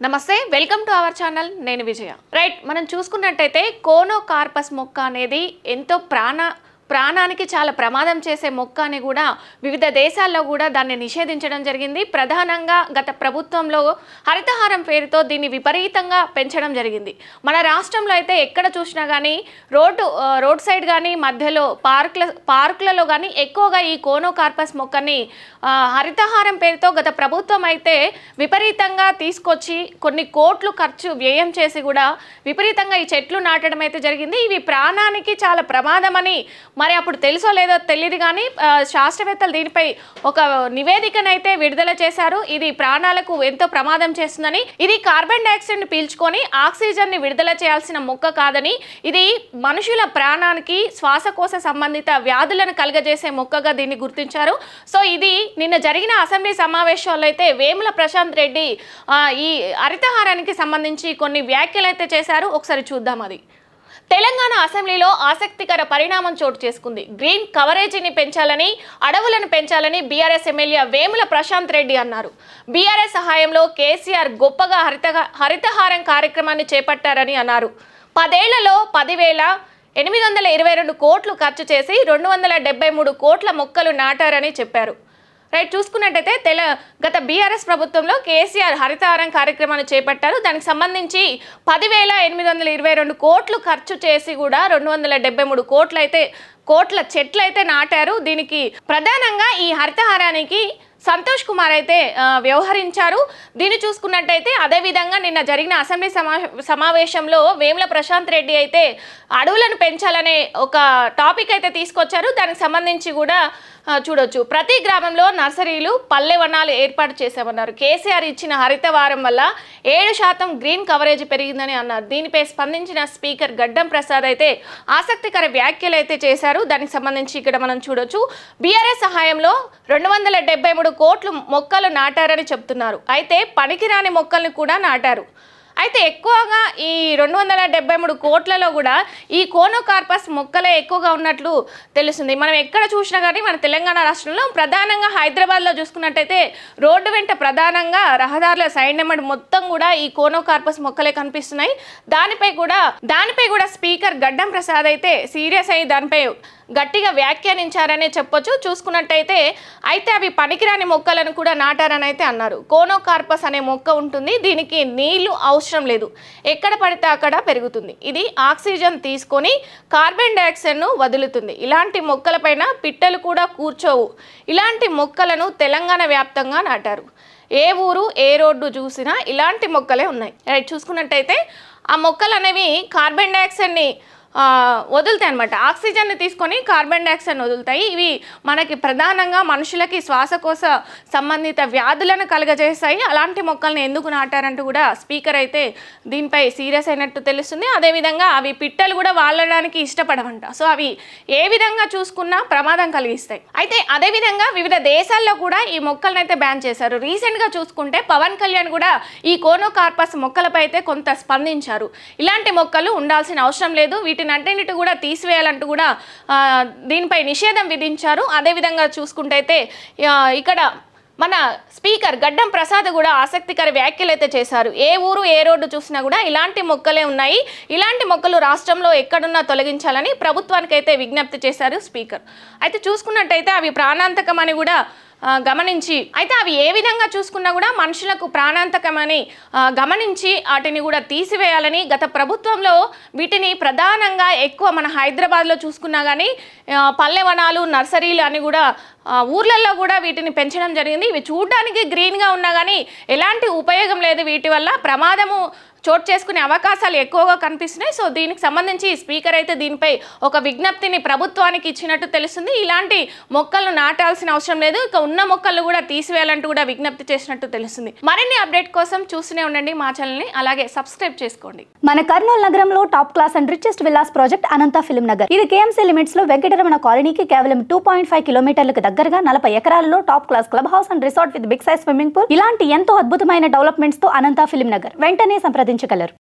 నమస్తే welcome to our channel నేను విజయ right మనం చూసుకున్నట్టయితే కోనోకార్పస్ మొక్క అనేది ఎంతో ప్రాణానికి చాలా ప్రమాదం చేసే మొక్క అని కూడా వివిధ దేశాల్లో కూడా దాన్ని నిషేధించడం జరిగింది. ప్రధానంగా గత ప్రభుత్వంలో హరితహారం పేరుతో దీన్ని విపరీతంగా పెంచడం జరిగింది. మన రాష్ట్రంలో అయితే ఎక్కడ చూసినా కానీ రోడ్ సైడ్ కానీ మధ్యలో పార్కులలో కానీ ఎక్కువగా ఈ కోనోకార్పస్ మొక్కని హరితహారం పేరుతో గత ప్రభుత్వం అయితే విపరీతంగా తీసుకొచ్చి కొన్ని కోట్లు వ్యయం చేసి కూడా విపరీతంగా ఈ చెట్లు నాటడం అయితే జరిగింది. ఇవి ప్రాణానికి చాలా ప్రమాదమని మరి అప్పుడు తెలుసో లేదో తెలియదు కానీ శాస్త్రవేత్తలు దీనిపై ఒక నివేదికనైతే విడుదల చేశారు. ఇది ప్రాణాలకు ఎంతో ప్రమాదం చేస్తుందని, ఇది కార్బన్ డైఆక్సైడ్ని పీల్చుకొని ఆక్సిజన్ని విడుదల చేయాల్సిన మొక్క కాదని, ఇది మనుషుల ప్రాణానికి శ్వాసకోశ సంబంధిత వ్యాధులను కలుగజేసే మొక్కగా దీన్ని గుర్తించారు. సో ఇది నిన్న జరిగిన అసెంబ్లీ సమావేశాల్లో అయితే వేముల ప్రశాంత్ రెడ్డి ఈ హరితహారానికి సంబంధించి కొన్ని వ్యాఖ్యలు అయితే చేశారు. ఒకసారి చూద్దాం. అది తెలంగాణ అసెంబ్లీలో ఆసక్తికర పరిణామం చోటు చేసుకుంది. గ్రీన్ కవరేజీని పెంచాలని, అడవులను పెంచాలని బీఆర్ఎస్ ఎమ్మెల్యే వేముల ప్రశాంత్ రెడ్డి అన్నారు. బీఆర్ఎస్ సహాయంలో కేసీఆర్ గొప్పగా హరితహారం కార్యక్రమాన్ని చేపట్టారని అన్నారు. 10 ఏళ్లలో 10,822 కోట్లు ఖర్చు చేసి 273 కోట్ల మొక్కలు నాటారని చెప్పారు. రైట్, చూసుకున్నట్టయితే గత బీఆర్ఎస్ ప్రభుత్వంలో కేసీఆర్ హరితహారం కార్యక్రమాన్ని చేపట్టారు. దానికి సంబంధించి 10,822 కోట్లు ఖర్చు చేసి కూడా 273 కోట్ల చెట్లు అయితే నాటారు. దీనికి ప్రధానంగా ఈ హరితహారానికి సంతోష్ కుమార్ అయితే వ్యవహరించారు. దీన్ని చూసుకున్నట్టయితే అదేవిధంగా నిన్న జరిగిన అసెంబ్లీ సమావేశంలో వేముల ప్రశాంత్ రెడ్డి అయితే అడవులను పెంచాలనే ఒక టాపిక్ అయితే తీసుకొచ్చారు. దానికి సంబంధించి కూడా చూడొచ్చు. ప్రతి గ్రామంలో నర్సరీలు, పల్లె వనాలు ఏర్పాటు చేశామన్నారు. కేసీఆర్ ఇచ్చిన హరితవారం వల్ల 7% గ్రీన్ కవరేజ్ పెరిగిందని అన్నారు. దీనిపై స్పందించిన స్పీకర్ గడ్డం ప్రసాద్ అయితే ఆసక్తికర వ్యాఖ్యలు అయితే చేశారు. దానికి సంబంధించి ఇక్కడ మనం చూడొచ్చు. బీఆర్ఎస్ సహాయంలో 273 కోట్లు మొక్కలు నాటారని చెప్తున్నారు. అయితే పనికిరాని మొక్కల్ని కూడా నాటారు. అయితే ఎక్కువగా ఈ 273 కోట్లలో కూడా ఈ కోనోకార్పస్ మొక్కలే ఎక్కువగా ఉన్నట్లు తెలుస్తుంది. మనం ఎక్కడ చూసినా కానీ మన తెలంగాణ రాష్ట్రంలో ప్రధానంగా హైదరాబాద్లో చూసుకున్నట్టయితే రోడ్డు వెంట ప్రధానంగా రహదారుల సైడ్ నెంబర్ మొత్తం కూడా ఈ కోనోకార్పస్ మొక్కలే కనిపిస్తున్నాయి. దానిపై కూడా స్పీకర్ గడ్డం ప్రసాద్ అయితే సీరియస్ అయ్యి దానిపై గట్టిగా వ్యాఖ్యానించారనే చెప్పొచ్చు. చూసుకున్నట్టయితే అవి పనికిరాని మొక్కలను కూడా నాటారని అయితే అన్నారు. కోనోకార్పస్ అనే మొక్క ఉంటుంది. దీనికి నీళ్లు అవసరం లేదు, ఎక్కడ పడితే అక్కడ పెరుగుతుంది. ఇది ఆక్సిజన్ తీసుకొని కార్బన్ డైఆక్సైడ్ను వదులుతుంది. ఇలాంటి మొక్కలపైన పిట్టలు కూడా కూర్చోవు. ఇలాంటి మొక్కలను తెలంగాణ వ్యాప్తంగా నాటారు. ఏ ఊరు ఏ రోడ్డు చూసినా ఇలాంటి మొక్కలే ఉన్నాయి. చూసుకున్నట్టయితే ఆ మొక్కలు అనేవి కార్బన్ డైఆక్సైడ్ని వదులుతాయి అన్నమాట. ఆక్సిజన్ని తీసుకొని కార్బన్ డైఆక్సైడ్ని వదులుతాయి. ఇవి మనకి ప్రధానంగా మనుషులకి శ్వాసకోశ సంబంధిత వ్యాధులను కలుగజేస్తాయి. అలాంటి మొక్కల్ని ఎందుకు నాటారంటూ కూడా స్పీకర్ అయితే దీనిపై సీరియస్ అయినట్టు తెలుస్తుంది. అదేవిధంగా అవి పిట్టలు కూడా వాళ్లడానికి ఇష్టపడవంట. సో అవి ఏ విధంగా చూసుకున్నా ప్రమాదం కలిగిస్తాయి. అయితే అదేవిధంగా వివిధ దేశాల్లో కూడా ఈ మొక్కలను అయితే బ్యాన్ చేశారు. రీసెంట్గా చూసుకుంటే పవన్ కళ్యాణ్ కూడా ఈ కోనోకార్పస్ మొక్కలపై అయితే కొంత స్పందించారు. ఇలాంటి మొక్కలు ఉండాల్సిన అవసరం లేదు, వీటినన్నిటి కూడా తీసివేయాలంటూ కూడా దీనిపై నిషేధం విధించారు. అదేవిధంగా చూసుకుంటే అయితే ఇక్కడ మన స్పీకర్ గడ్డం ప్రసాద్ కూడా ఆసక్తికర వ్యాఖ్యలు అయితే చేశారు. ఏ ఊరు ఏ రోడ్డు చూసినా కూడా ఇలాంటి మొక్కలే ఉన్నాయి. ఇలాంటి మొక్కలు రాష్ట్రంలో ఎక్కడున్నా తొలగించాలని ప్రభుత్వానికి అయితే విజ్ఞప్తి చేశారు స్పీకర్. అయితే చూసుకున్నట్టయితే అవి ప్రాణాంతకమని కూడా గమనించి, అయితే అవి ఏ విధంగా చూసుకున్నా కూడా మనుషులకు ప్రాణాంతకమని గమనించి వాటిని కూడా తీసివేయాలని గత ప్రభుత్వంలో వీటిని ప్రధానంగా ఎక్కువ మన హైదరాబాద్లో చూసుకున్నా కానీ పల్లె వనాలు, నర్సరీలు అని కూడా ఊర్లలో కూడా వీటిని పెంచడం జరిగింది. ఇవి చూడడానికి గ్రీన్గా ఉన్నా కానీ ఎలాంటి ఉపయోగం లేదు. వీటి వల్ల ప్రమాదము చోటు చేసుకునే అవకాశాలు ఎక్కువగా కనిపిస్తున్నాయి. సో దీనికి సంబంధించి స్పీకర్ అయితే దీనిపై ఒక విజ్ఞప్తిని ప్రభుత్వానికి ఇచ్చినట్టు తెలుస్తుంది. ఇలాంటి మొక్కలను నాటాల్సిన అవసరం లేదు, ఇక ఉన్న మొక్కలు కూడా తీసివేయాలంటూ కూడా విజ్ఞప్తి చేసినట్టు తెలుస్తుంది. మరిన్ని అప్డేట్ కోసం చూస్తూనే ఉండండి మా ఛానల్ని, అలాగే సబ్స్క్రైబ్ చేసుకోండి. మన కర్నూలు నగరంలో top class and richest villas project Anantha film Nagar. ఇది కేఎంసీ లిమిట్స్ లో వెంకటరమణ కాలనీకి కేవలం 2.5 కిలోమీటర్లకు దగ్గరగా 40 ఎకరాలలో top class club house and resort with big size swimming pool, ఇలాంటి ఎంతో అద్భుతమైన డెవలప్మెంట్స్ తో అనంత ఫిల్మ్ నగర్. వెంటనే సంప్రదించగలరు.